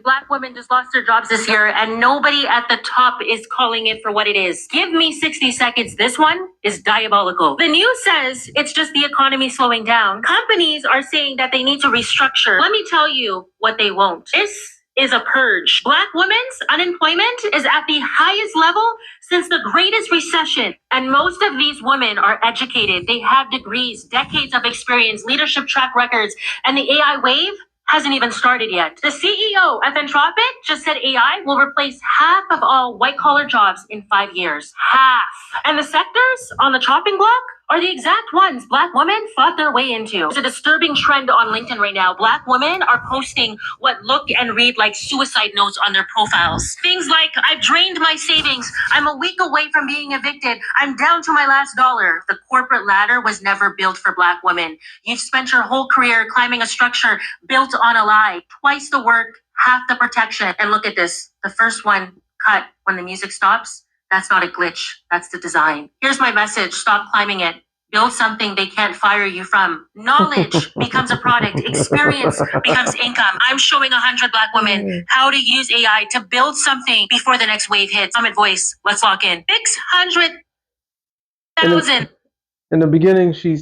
Black women just lost their jobs this year, and nobody at the top is calling it for what it is. Give me 60 seconds. This one is diabolical. The news says it's just the economy slowing down. Companies are saying that they need to restructure. Let me tell you what they won't. This is a purge. Black women's unemployment is at the highest level since the greatest recession. And most of these women are educated. They have degrees, decades of experience, leadership track records, and the AI wave hasn't even started yet. The CEO of Anthropic just said AI will replace half of all white-collar jobs in 5 years. Half. And the sectors on the chopping block are the exact ones Black women fought their way into. It's a disturbing trend on LinkedIn right now. Black women are posting what look and read like suicide notes on their profiles. Things like, I've drained my savings. I'm a week away from being evicted. I'm down to my last dollar. The corporate ladder was never built for Black women. You've spent your whole career climbing a structure built on a lie. Twice the work, half the protection. And look at this. The first one cut when the music stops. That's not a glitch. That's the design. Here's my message. Stop climbing it. Build something they can't fire you from. Knowledge becomes a product. Experience becomes income. I'm showing 100 Black women how to use AI to build something before the next wave hits. Summit Voice. Let's lock in. 600,000. In the beginning, she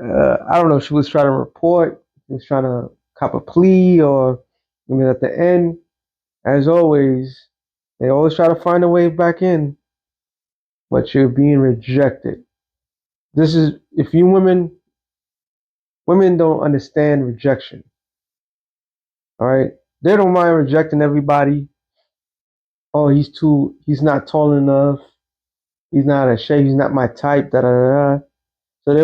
I don't know if she was trying to report, she was trying to cop a plea, or I mean, at the end, as always, they always try to find a way back in, but you're being rejected. This is, if you women don't understand rejection. All right, they don't mind rejecting everybody. Oh, he's not tall enough. He's not a shape. He's not my type. Da da da. So they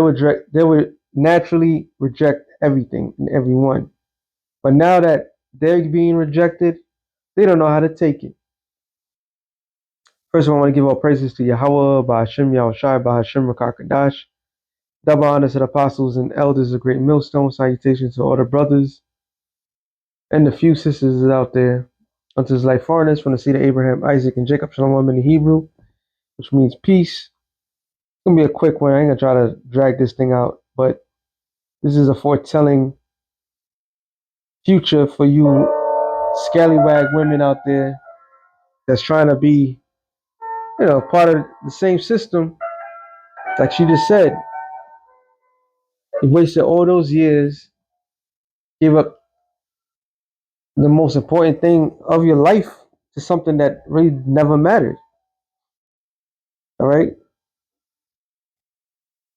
would naturally reject everything and everyone. But now that they're being rejected, they don't know how to take it. First of all, I want to give all praises to Yahweh, Ba'ashim Yahushai, Ba'ashim Rakakadash. Double honors to the apostles and elders of Great Millstone. Salutations to all the brothers and the few sisters out there. Unto his life foreigners from the seed of Abraham, Isaac, and Jacob. Shalom in the Hebrew, which means peace. It's going to be a quick one. I ain't going to try to drag this thing out, but this is a foretelling future for you scallywag women out there that's trying to be, part of the same system. Like she just said, you wasted all those years, gave up the most important thing of your life to something that really never mattered. All right?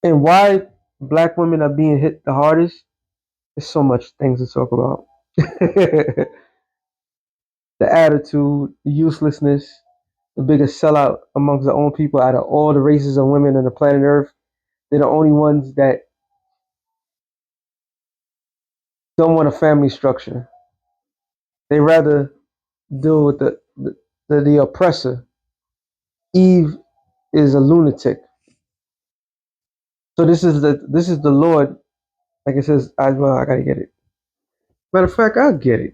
And why Black women are being hit the hardest? There's so much things to talk about. The attitude, the uselessness, the biggest sellout amongst their own people out of all the races of women on the planet Earth. They're the only ones that don't want a family structure. They rather deal with the oppressor. Eve is a lunatic. So this is the Lord. Like it says, I gotta get it. Matter of fact, I'll get it.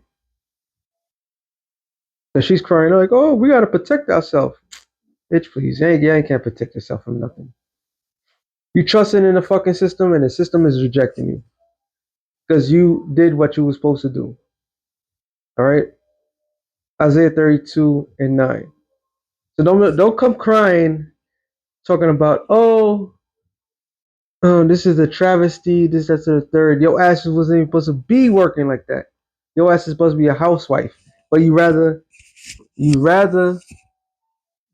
Cause she's crying like, oh, we gotta protect ourselves. Bitch, please. You can't protect yourself from nothing. You trusting in the fucking system, and the system is rejecting you. Because you did what you were supposed to do. Alright? Isaiah 32:9. So don't come crying, talking about, this is a travesty, this, that's, the third. Your ass wasn't even supposed to be working like that. Your ass is supposed to be a housewife. But you rather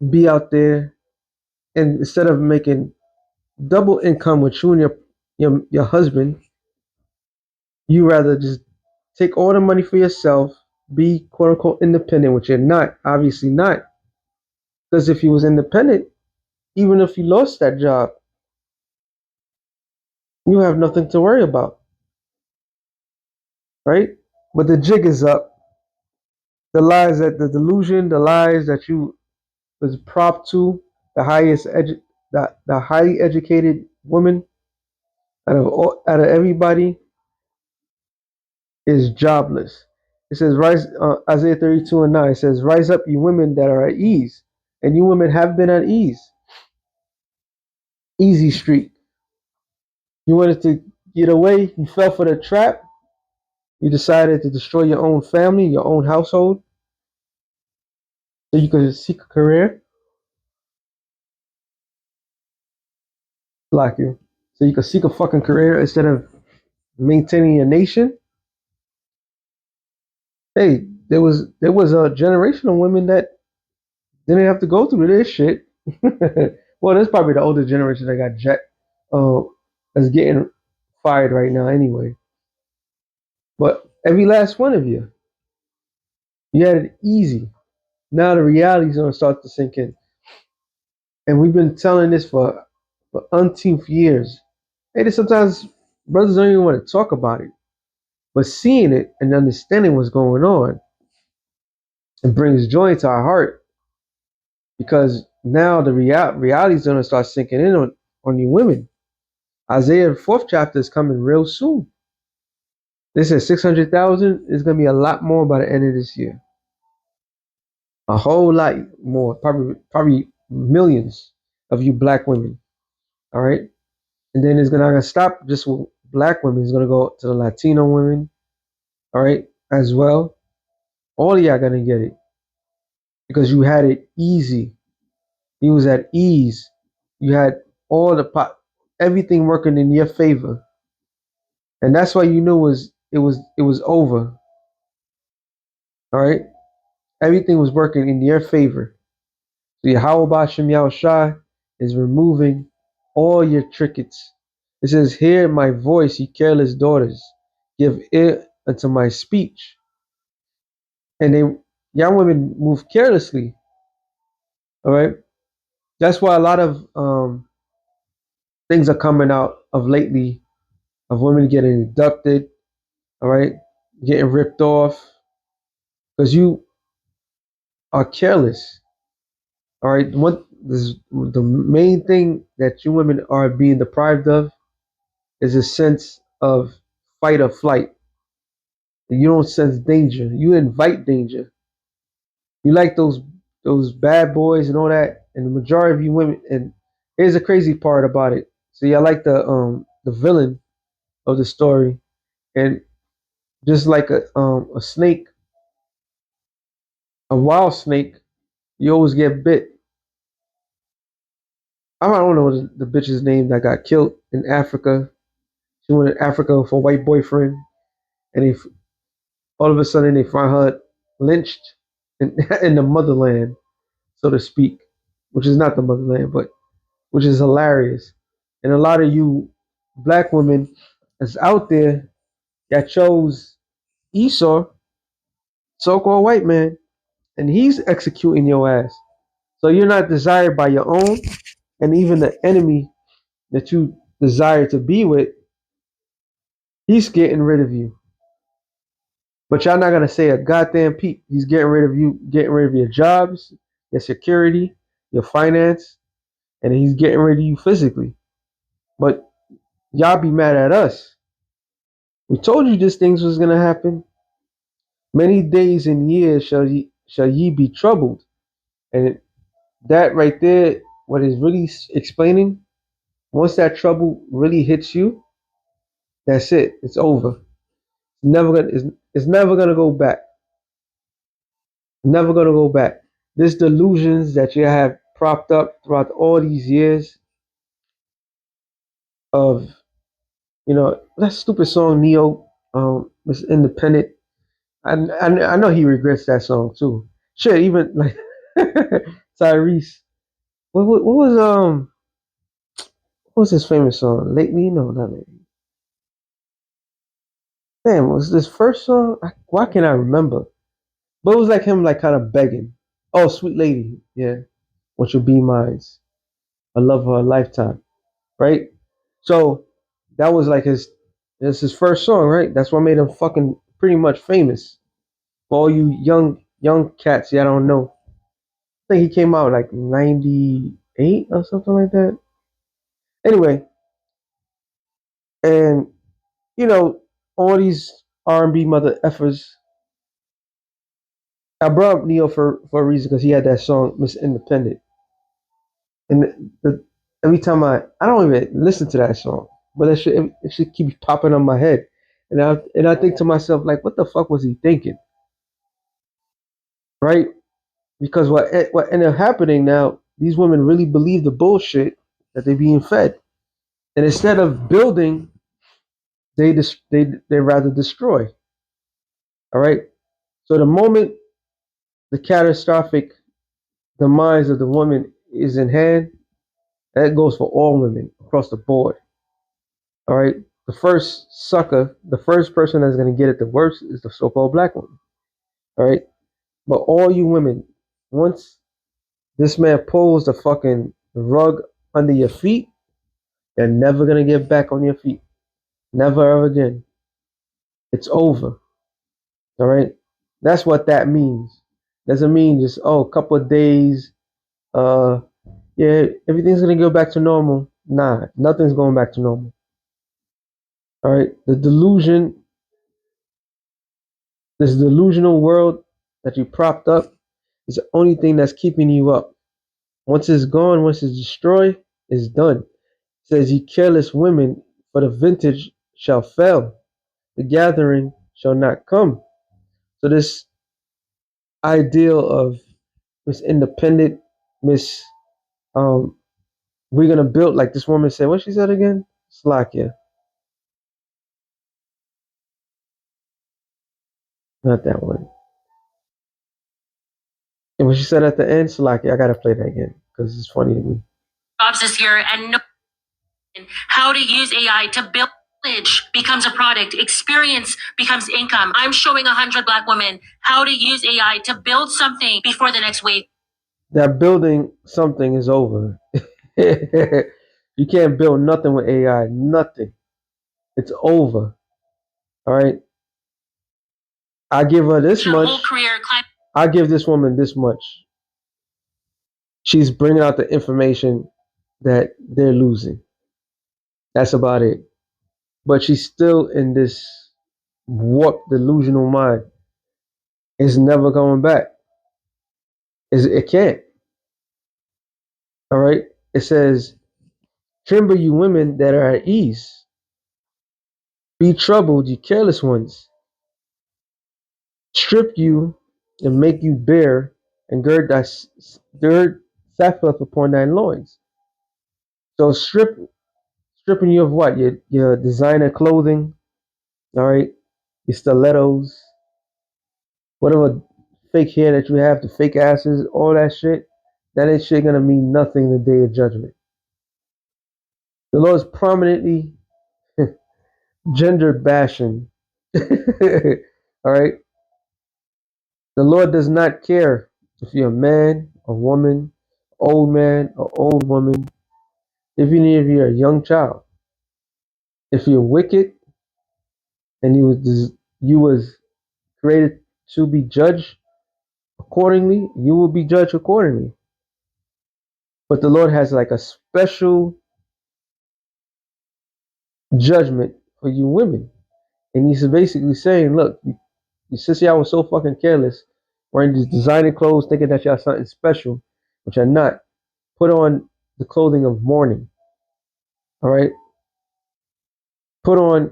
be out there, and instead of making double income with you and your husband, you rather just take all the money for yourself, be quote unquote independent, which you're not, obviously not. Because if you was independent, even if you lost that job, you have nothing to worry about. Right? But the jig is up. The lies that you was propped to, the the highly educated woman out of everybody is jobless. It says, rise, Isaiah 32:9. It says, rise up, you women that are at ease. And you women have been at ease. Easy street. You wanted to get away, you fell for the trap, You decided to destroy your own family, your own household, so you could seek a career, like you, so you could seek a fucking career instead of maintaining a nation. Hey, there was a generation of women that didn't have to go through this shit. Well, that's probably the older generation that got uh, that's getting fired right now anyway. But every last one of you had it easy. Now the reality's gonna start to sink in, and we've been telling this for umpteenth years. Hey, sometimes brothers don't even want to talk about it, but seeing it and understanding what's going on, it brings joy to our heart because now the reality is gonna start sinking in on you women. Isaiah fourth chapter is coming real soon. They said 600,000 is gonna be a lot more by the end of this year. A whole lot more, probably millions of you black women. All right, and then it's gonna stop just with black women. It's gonna go to the Latino women. All right, as well. All of y'all gonna get it because you had it easy. You was at ease. You had all everything working in your favor, and that's why you knew it was over. All right, everything was working in your favor. So Yahweh Shem Shai is removing all your trinkets. It says, "Hear my voice, ye careless daughters. Give ear unto my speech." And young women move carelessly. All right. That's why a lot of things are coming out of lately of women getting abducted. All right, getting ripped off because you are careless. All right. The main thing that you women are being deprived of is a sense of fight or flight. You don't sense danger. You invite danger. You like those bad boys and all that. And the majority of you women. And here's the crazy part about it. See, I like the villain of the story, and just like a snake, a wild snake, you always get bit. I don't know the bitch's name that got killed in Africa. She went to Africa for a white boyfriend, and all of a sudden they find her lynched in, in the motherland, so to speak, which is not the motherland, but which is hilarious. And a lot of you black women that's out there that chose Esau, so-called white man, and he's executing your ass. So you're not desired by your own, and even the enemy that you desire to be with, he's getting rid of you. But y'all not gonna say a goddamn peep. He's getting rid of you, getting rid of your jobs, your security, your finance, and he's getting rid of you physically. But y'all be mad at us. We told you these things was gonna happen. Many days and years shall ye be troubled. And that right there, what is really explaining, once that trouble really hits you, that's it. It's over. It's never gonna go back. Never gonna go back. This delusions that you have propped up throughout all these years of, that stupid song Neo, was independent. I know he regrets that song too. Shit, even like Tyrese. What was his famous song? Lately? No, not lately. Damn, was this first song? Why can't I remember? But it was like him, like kind of begging. Oh, sweet lady, yeah, won't you be mine? A love of a lifetime, right? So that was like his first song, right? That's what made him fucking pretty much famous. For all you young cats, yeah, I don't know. I think he came out like '98 or something like that. Anyway, and you know all these R&B mother effers. I brought up Neo for a reason because he had that song Miss Independent, and every time I don't even listen to that song, but it should keep popping on my head. And I think to myself, like, what the fuck was he thinking, right? Because what ended up happening now, these women really believe the bullshit that they're being fed, and instead of building, they rather destroy. All right. So the moment the catastrophic demise of the woman is in hand, that goes for all women across the board. All right. The first sucker, the first person that's going to get it the worst is the so-called black woman. All right. But all you women, once this man pulls the fucking rug under your feet, you're never going to get back on your feet. Never ever again. It's over. All right. That's what that means. Doesn't mean just, oh, a couple of days, uh, yeah, everything's gonna go back to normal. Nah, nothing's going back to normal. All right, the delusion, this delusional world that you propped up, is the only thing that's keeping you up. Once it's gone, once it's destroyed, it's done. It says, "Ye careless women, for the vintage shall fail, the gathering shall not come." So this ideal of Miss Independent, Miss we're gonna build, like this woman said. What she said again? Slakia, not that one. And what she said at the end, Slakia, I gotta play that again because it's funny to me. Jobs this year and no how to use AI to build knowledge becomes a product, experience becomes income. I'm showing 100 black women how to use AI to build something before the next wave. That building something is over. You can't build nothing with AI. Nothing. It's over. All right. I give her this Your much. whole career climb. I give this woman this much. She's bringing out the information that they're losing. That's about it. But she's still in this warped, delusional mind. It's never going back. It can't. All right. It says, "Tremble, you women that are at ease. Be troubled, you careless ones. Strip you and make you bare, and gird sackcloth upon thy loins." So stripping you of what? Your designer clothing, all right, your stilettos, whatever fake hair that you have, the fake asses, all that shit. That ain't shit gonna mean nothing the day of judgment. The Lord's prominently gender bashing. All right. The Lord does not care if you're a man, a woman, old man, or old woman, even if you're a young child. If you're wicked and you was created to be judged accordingly, you will be judged accordingly. But the Lord has like a special judgment for you women. And he's basically saying, look, since y'all was so fucking careless, wearing these designer clothes, thinking that y'all something special, which are not, put on the clothing of mourning. All right? Put on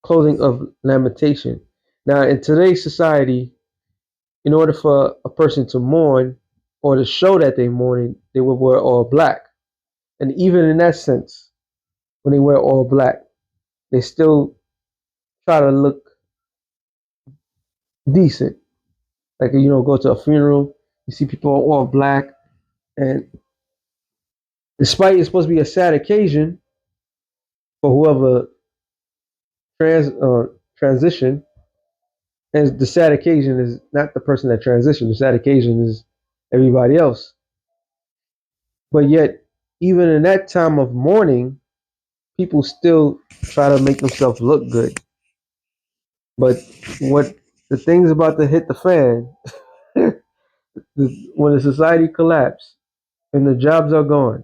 clothing of lamentation. Now, in today's society, in order for a person to mourn or to show that they're mourning, they would wear all black. And even in that sense, when they wear all black, they still try to look decent. Like, go to a funeral, you see people all black, and despite it's supposed to be a sad occasion for whoever transition, and the sad occasion is not the person that transitioned. The sad occasion is everybody else. But yet, even in that time of mourning, people still try to make themselves look good. But what the thing's about to hit the fan, when the society collapses and the jobs are gone,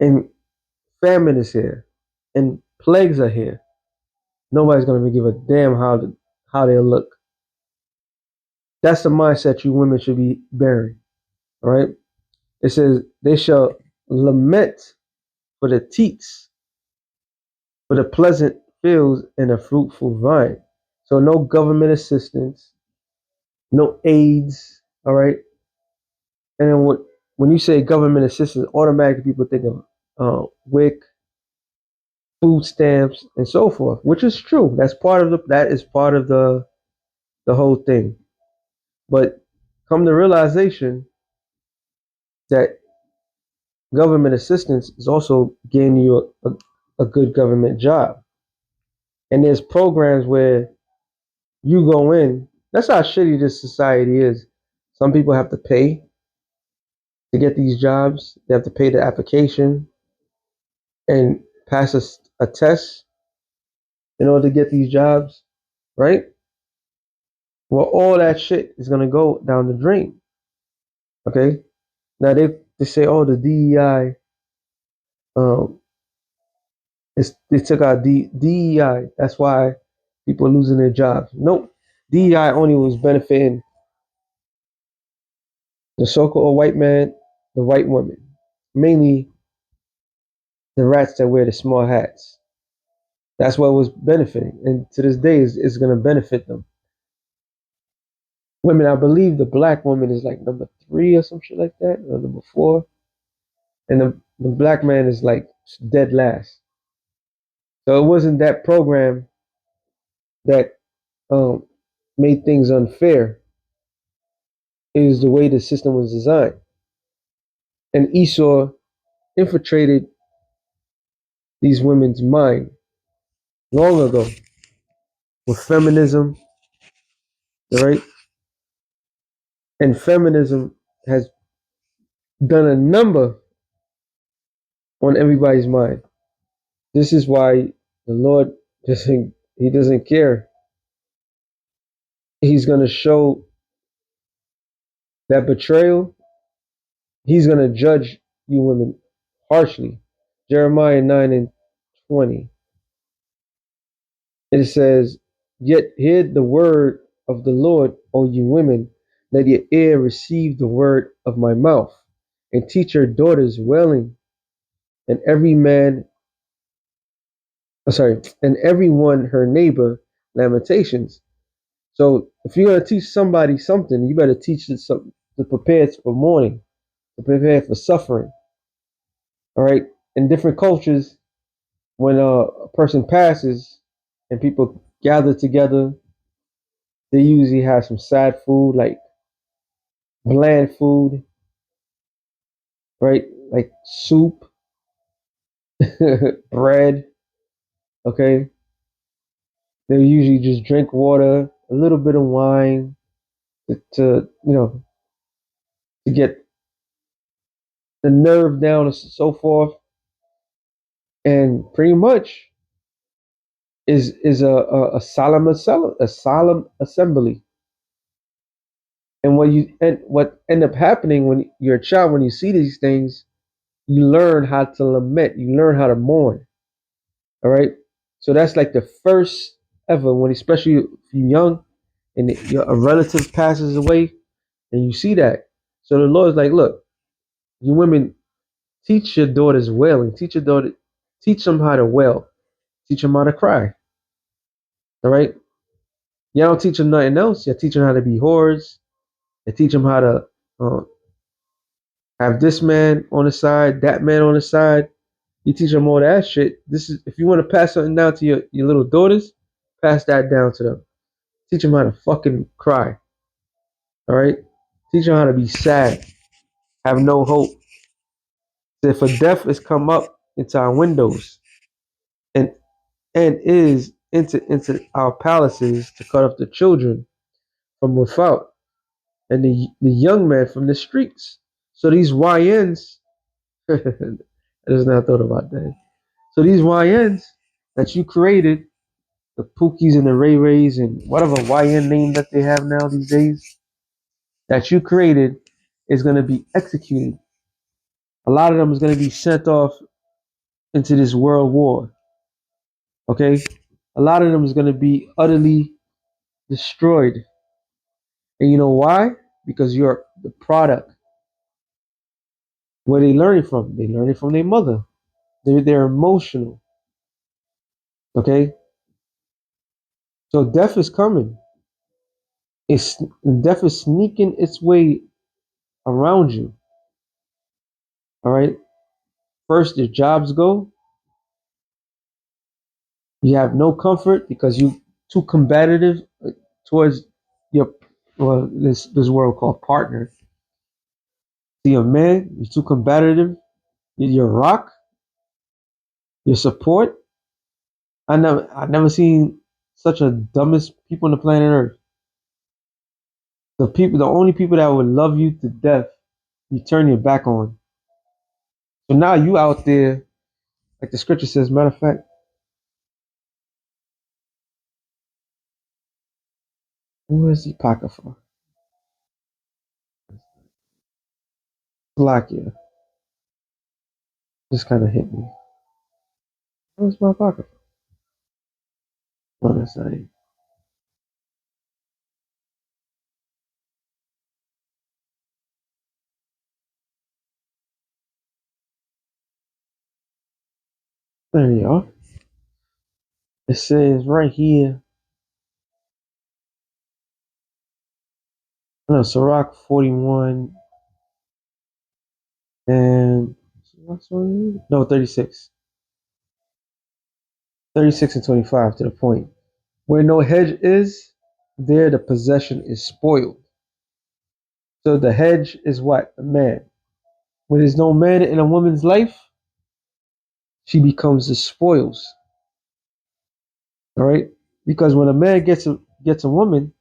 and famine is here, and plagues are here, nobody's going to give a damn how they look. That's the mindset you women should be bearing. All right. It says they shall lament for the teats, for the pleasant fields and a fruitful vine. So no government assistance, no aids, all right? And then when you say government assistance, automatically people think of WIC, food stamps, and so forth, which is true. That is part of the whole thing. But come to realization that government assistance is also getting you a good government job. And there's programs where you go in. That's how shitty this society is. Some people have to pay to get these jobs. They have to pay the application and pass a test in order to get these jobs, right? Well, all that shit is gonna go down the drain. Okay. Now they say, oh, the DEI, um, they took out DEI. That's why people are losing their jobs. Nope. DEI only was benefiting the so-called white man, the white woman, mainly the rats that wear the small hats. That's what was benefiting, and to this day is going to benefit them. Women, I believe the black woman is like number 3 or some shit like that, or number 4, and the black man is like dead last. So it wasn't that program that um, made things unfair. It was the way the system was designed, and Esau infiltrated these women's mind long ago with feminism, right? And feminism has done a number on everybody's mind. This is why the Lord doesn't care. He's gonna show that betrayal. He's gonna judge you women harshly. Jeremiah 9:20. It says, "Yet hear the word of the Lord, O you women, let your ear receive the word of my mouth, and teach your daughters wailing, and every man and everyone her neighbor lamentations." So if you're gonna teach somebody something, you better teach it something to prepare for mourning, to prepare for suffering. All right. In different cultures, when a person passes and people gather together, they usually have some sad food, like bland food, right? Like soup, bread. Okay. They usually just drink water, a little bit of wine to to get the nerve down and so forth. And pretty much is a solemn assembly. And what end up happening when you're a child, when you see these things, you learn how to lament, you learn how to mourn. All right. So that's like the first ever when, especially if you're young and a relative passes away, and you see that. So the Lord's like, look, you women, teach your daughters wailing, teach them how to wail, teach them how to cry. All right. You don't teach them nothing else. You teach them how to be whores. You teach them how to uh, have this man on the side, that man on the side. You teach them all that shit. This is if you want to pass something down to your little daughters, pass that down to them. Teach them how to fucking cry. All right. Teach them how to be sad, have no hope. If a death has come up into our windows and is into our palaces to cut off the children from without and the young men from the streets. So these YNs, I just not thought about that. So these YNs that you created, the Pookies and the Ray Rays and whatever YN name that they have now these days, that you created is going to be executed. A lot of them is going to be sent off into this world war. Okay? A lot of them is going to be utterly destroyed. And you know why? Because you're the product. Where they learn it from? They learn it from their mother. They're emotional. Okay? So death is coming. It's death is sneaking its way around you. All right. First, your jobs go. You have no comfort because you too combative towards your this world called partner. See a man, you're too combative. Your rock, your support. I never seen such a dumbest people on the planet Earth. The only people that would love you to death, you turn your back on. So now you out there, like the scripture says. Matter of fact, who is the apocrypha? Slovakia. Just kind of hit me. Where's my apocrypha? Oh, that's not it. There you are. It says right here. No, Sirach 41 and no 36. 36 and 25 to the point. Where no hedge is, there the possession is spoiled. So the hedge is what? A man. When there's no man in a woman's life, she becomes the spoils. All right? Because when a man gets a woman,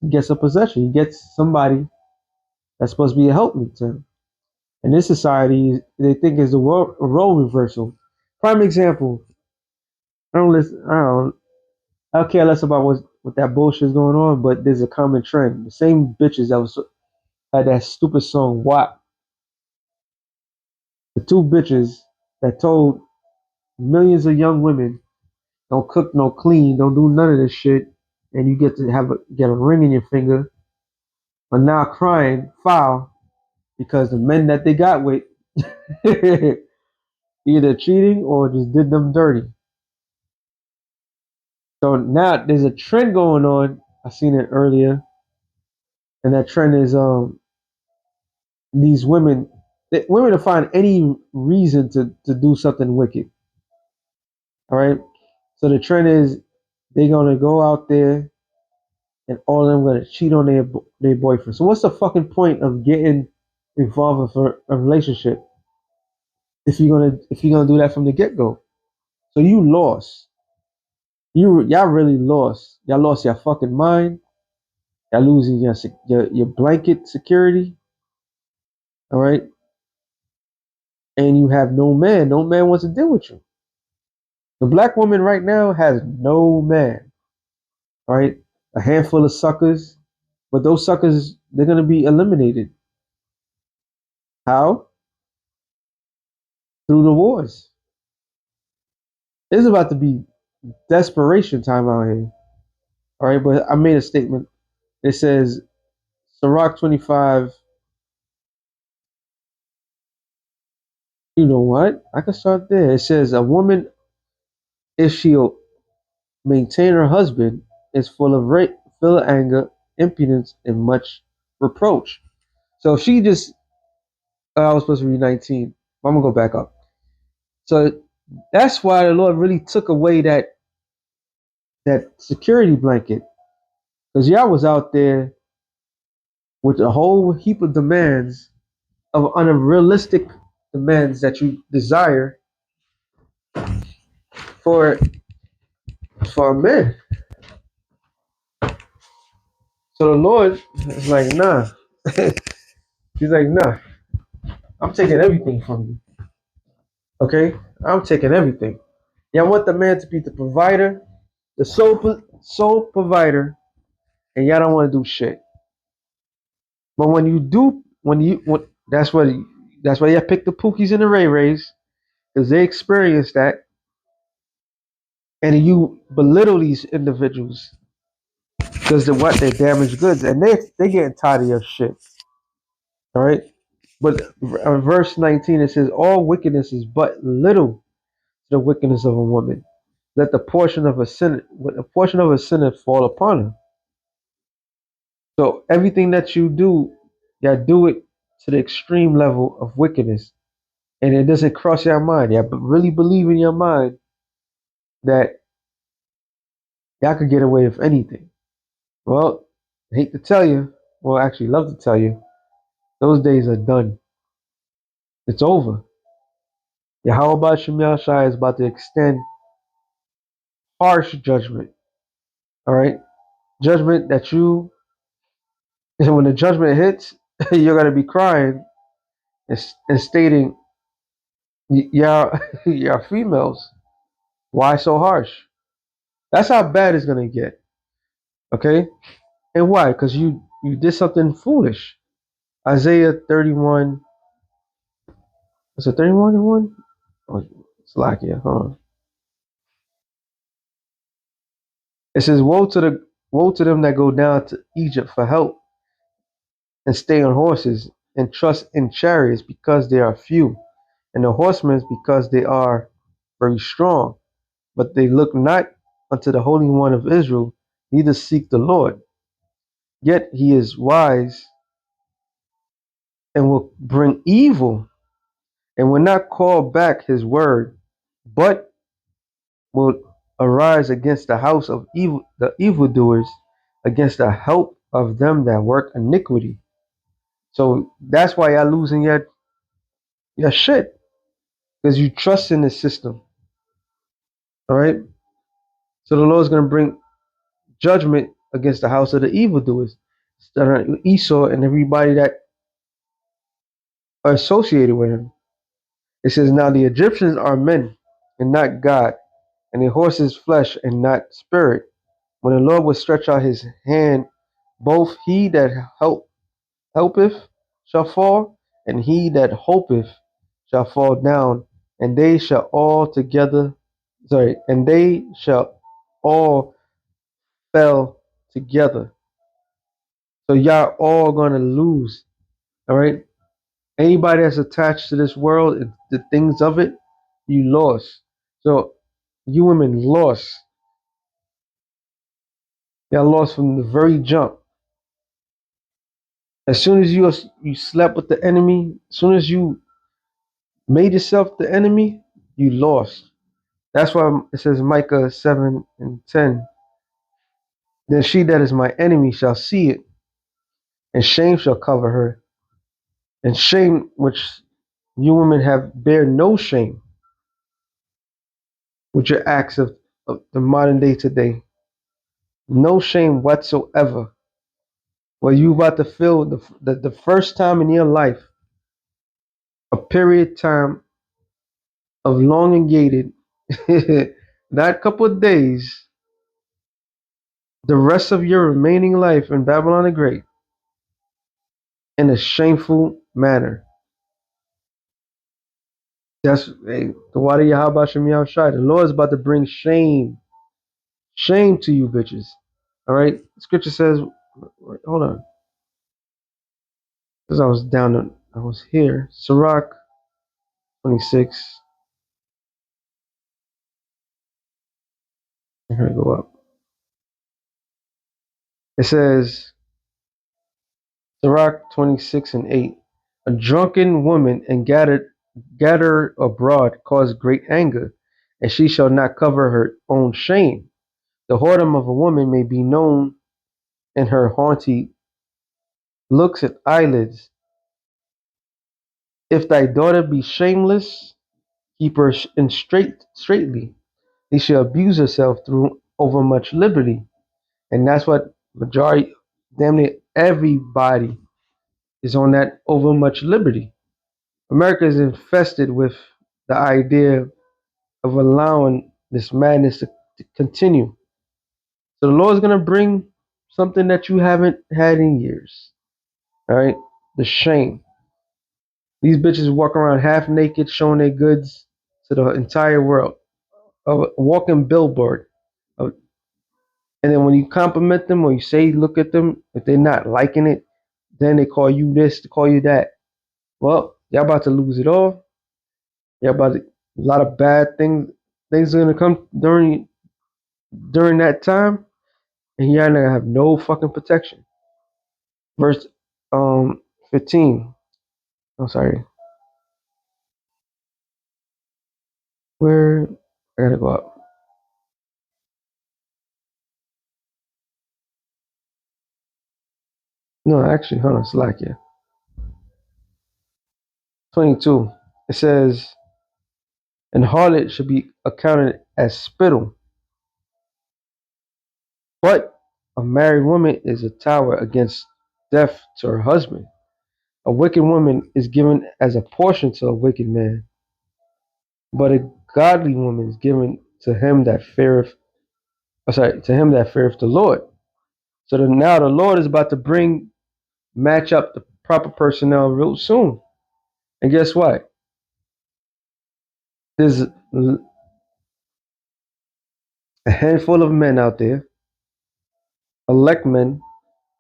he gets a possession. He gets somebody that's supposed to be a helpmeet to him. In this society, they think is the role reversal. Prime example. I don't listen. I don't care less about what that bullshit is going on, but there's a common trend. The same bitches that had that stupid song "WAP." The two bitches that told millions of young women, "Don't cook, no clean, don't do none of this shit," and you get to get a ring in your finger, are now crying foul because the men that they got with either cheating or just did them dirty. So now there's a trend going on. I seen it earlier, and that trend is these women, women will find any reason to do something wicked. All right. So the trend is they're gonna go out there and all of them gonna cheat on their boyfriend. So what's the fucking point of getting involved with a relationship if you're gonna do that from the get go? So you lost. Y'all really lost. Y'all lost your fucking mind. Y'all losing your blanket security. All right. And you have no man. No man wants to deal with you. The black woman right now has no man. All right. A handful of suckers, but those suckers, they're gonna be eliminated. How? Through the wars. It's about to be desperation time out here. All right, but I made a statement. It says Sirach 25. You know what? I can start there. It says a woman, if she'll maintain her husband, is full of anger, impudence, and much reproach. So if she just, I was supposed to read 19. I'm gonna go back up. So that's why the Lord really took away that security blanket, because y'all was out there with a whole heap of demands of unrealistic demands that you desire for a man. So the Lord is like, nah. He's like, nah. I'm taking everything from you. Okay, I'm taking everything. Yeah, I want the man to be the provider, the sole provider, and y'all don't want to do shit. But when you do, when that's why you pick the Pookies and the Ray Rays because they experience that, and you belittle these individuals because they're damaged goods, and they getting tired of your shit. All right, but verse 19 it says, "All wickedness is but little to the wickedness of a woman." let a portion of a sinner fall upon her. So everything that you do, do it to the extreme level of wickedness, and it doesn't cross your mind. Really believe in your mind that y'all could get away with anything. Well, I hate to tell you, well, actually, love to tell you, those days are done. It's over. Yahweh Shem Shai is about to extend harsh judgment. All right, judgment that you, and when the judgment hits, you're gonna be crying and stating, "Yeah, yeah, females. Why so harsh?" That's how bad it's gonna get. Okay, and why? Because you did something foolish. Isaiah 31. Was it 31 and 1? Oh, Slovakia, huh? It says, woe to them that go down to Egypt for help and stay on horses and trust in chariots because they are few, and the horsemen because they are very strong. But they look not unto the Holy One of Israel, neither seek the Lord. Yet he is wise and will bring evil and will not call back his word, but will arise against the house of evil, the evildoers, against the help of them that work iniquity. So that's why y'all losing your shit, because you trust in the system. All right. So the Lord's gonna bring judgment against the house of the evildoers, Esau and everybody that are associated with him. It says, now the Egyptians are men and not God, and the horses flesh and not spirit. When the Lord will stretch out his hand, both he that helpeth shall fall, and he that hopeth shall fall down, and they shall all together, and they shall all fell together. So y'all all gonna lose. All right. Anybody that's attached to this world, the things of it, you lost. So you women lost. Y'all lost from the very jump. As soon as you slept with the enemy, as soon as you made yourself the enemy, you lost. That's why it says Micah 7:10. Then she that is my enemy shall see it, and shame shall cover her. And shame which you women have bear no shame with your acts of the modern day today. No shame whatsoever. Well, you about to feel the first time in your life, a period time of elongated, not a couple of days, the rest of your remaining life in Babylon the Great in a shameful manner. That's the water Yahweh Shem Shai. The Lord is about to bring shame to you bitches. All right. Scripture says, hold on, because I was here. Sirach 26. I'm gonna go up. It says, Sirach 26:8. A drunken woman and gather abroad cause great anger, and she shall not cover her own shame. The whoredom of a woman may be known in her haughty looks and eyelids. If thy daughter be shameless, keep her in straitly. He shall abuse herself through overmuch liberty. And that's what majority, damn near everybody is on that overmuch liberty. America is infested with the idea of allowing this madness to continue. So the Lord is going to bring something that you haven't had in years. All right? The shame. These bitches walk around half naked, showing their goods to the entire world. A walking billboard. Uh, And then when you compliment them or you say, look at them, if they're not liking it, then they call you this, they call you that. Well, y'all about to lose it all. Y'all about to, a lot of bad things. things are gonna come during that time, and you're not gonna have no fucking protection. Verse 15. I'm sorry. Where I gotta go up. No, actually, hold on, slack here. 22. It says, "And harlot should be accounted as spittle, but a married woman is a tower against death to her husband. A wicked woman is given as a portion to a wicked man, but a godly woman is given to him that feareth, to him that feareth the Lord." So now the Lord is about to match up the proper personnel real soon. And guess what? There's a handful of men out there, elect men,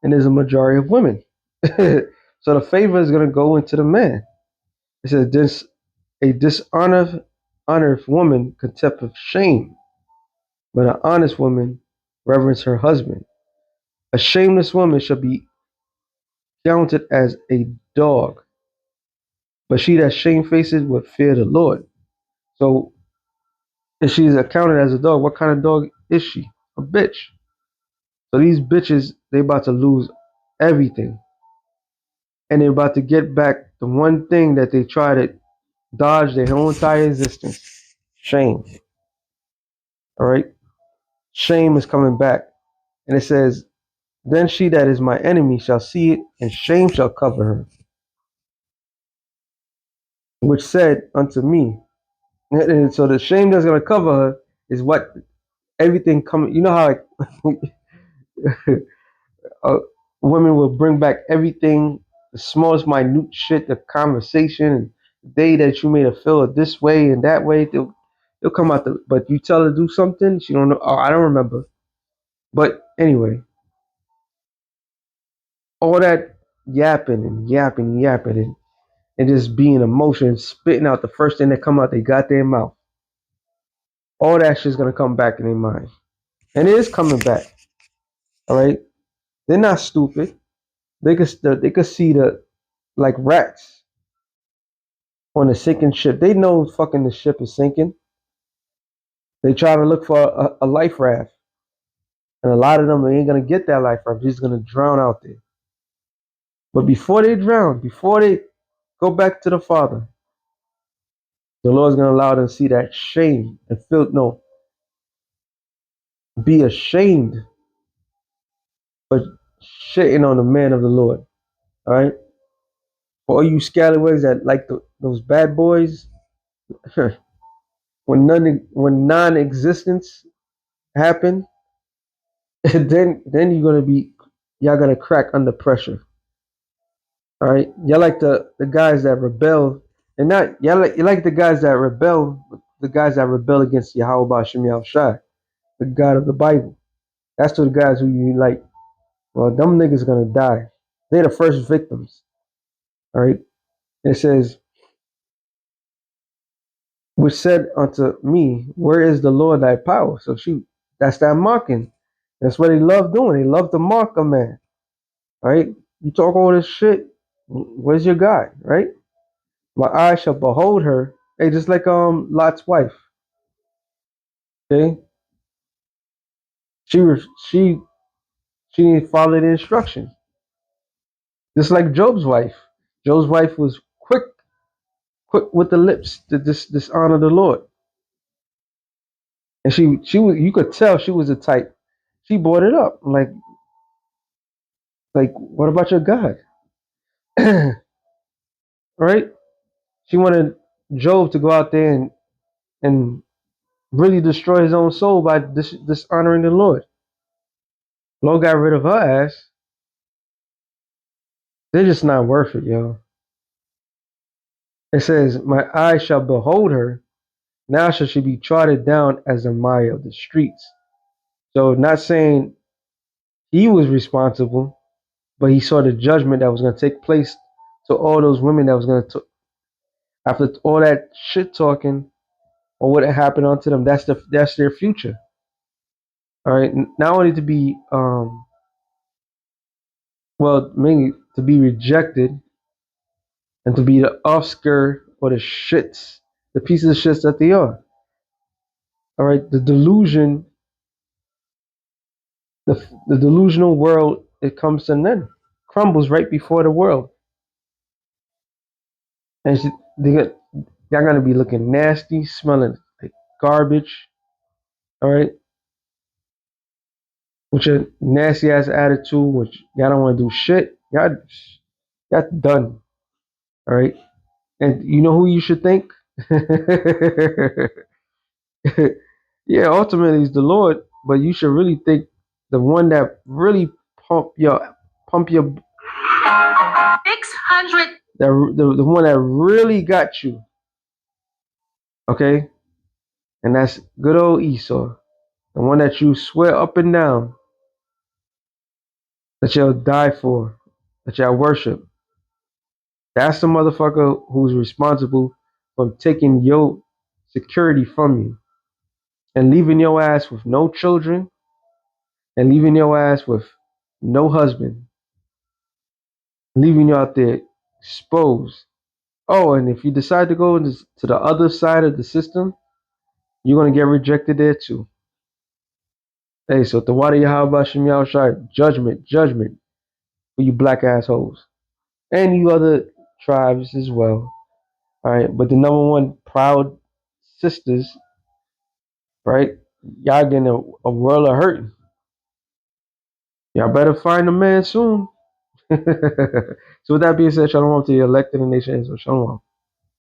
and there's a majority of women. So the favor is going to go into the man. It says, "This a honoreth woman contempt of shame, but an honest woman reverence her husband. A shameless woman shall be counted as a dog, but she that shamefaced will fear the Lord." So if she's accounted as a dog, what kind of dog is she? A bitch. So these bitches, they about to lose everything. And they're about to get back the one thing that they try to dodge their whole entire existence. Shame. All right? Shame is coming back. And it says, "Then she that is my enemy shall see it, and shame shall cover her, which said unto me." And so the shame that's going to cover her is what everything coming. You know how like, uh, women will bring back everything, the smallest minute shit, the conversation, and the day that you made her feel this way and that way. They'll come out but you tell her to do something, she don't know. Oh, I don't remember. But anyway, all that yapping and yapping and yapping and just being emotion, spitting out the first thing that come out they got their mouth. All that shit's gonna come back in their mind, and it is coming back. All right, they're not stupid. They could see the like rats on a sinking ship. They know fucking the ship is sinking. They try to look for a life raft, and a lot of them they ain't gonna get that life raft. They're just gonna drown out there. But before they drown, before they go back to the Father, the Lord's gonna allow them to see that shame and feel no, be ashamed for shitting on the man of the Lord. All right, for all you scallywags that like those bad boys, when non-existence happen, then you're gonna be y'all gonna crack under pressure. All right, y'all like the guys that rebel, and not y'all like you like the guys that rebel against Yahweh Bashem Shai, the God of the Bible. That's the guys who you like. Well, them niggas gonna die. They're the first victims. All right. It says, "Which said unto me, Where is the Lord thy power?" So shoot, that's that mocking. That's what they love doing. They love to mock a man. All right. You talk all this shit. Where's your God? Right. My eye shall behold her. Hey, just like Lot's wife. Okay, she was she didn't follow the instructions. Just like Job's wife. Job's wife was quick with the lips to dishonor the Lord, and she was you could tell she was the type. She brought it up like what about your God? Right? She wanted Job to go out there and really destroy his own soul by dishonoring the Lord. Lord got rid of her ass. They're just not worth it, yo. It says, "My eye shall behold her. Now shall she be trodden down as a mire of the streets." So not saying he was responsible, but he saw the judgment that was going to take place to all those women that was going to, after all that shit talking, or what happened onto them, that's their future. All right, not only to be well, mainly to be rejected and to be the offskirt or the shits, the pieces of shits that they are. All right, the delusion, the delusional world, it comes to an end, crumbles right before the world, and y'all gonna be looking nasty, smelling like garbage. All right, with your nasty ass attitude, which y'all don't want to do shit. Y'all done. All right, and you know who you should thank? Yeah, ultimately it's the Lord, but you should really think the one that really pump your 600. the one that really got you, okay? And that's good old Esau, the one that you swear up and down that you'll die for, that y'all worship. That's the motherfucker who's responsible for taking your security from you and leaving your ass with no children and leaving your ass with no husband, leaving you out there exposed. Oh, and if you decide to go to the other side of the system, you're gonna get rejected there too. Hey, so the water Yahweh Shem Yahushai, judgment, judgment for you black assholes. And you other tribes as well. Alright, but the number one proud sisters, right? Y'all getting a world of hurting. Y'all better find a man soon. So with that being said, shalom to the elected nation, so shalom.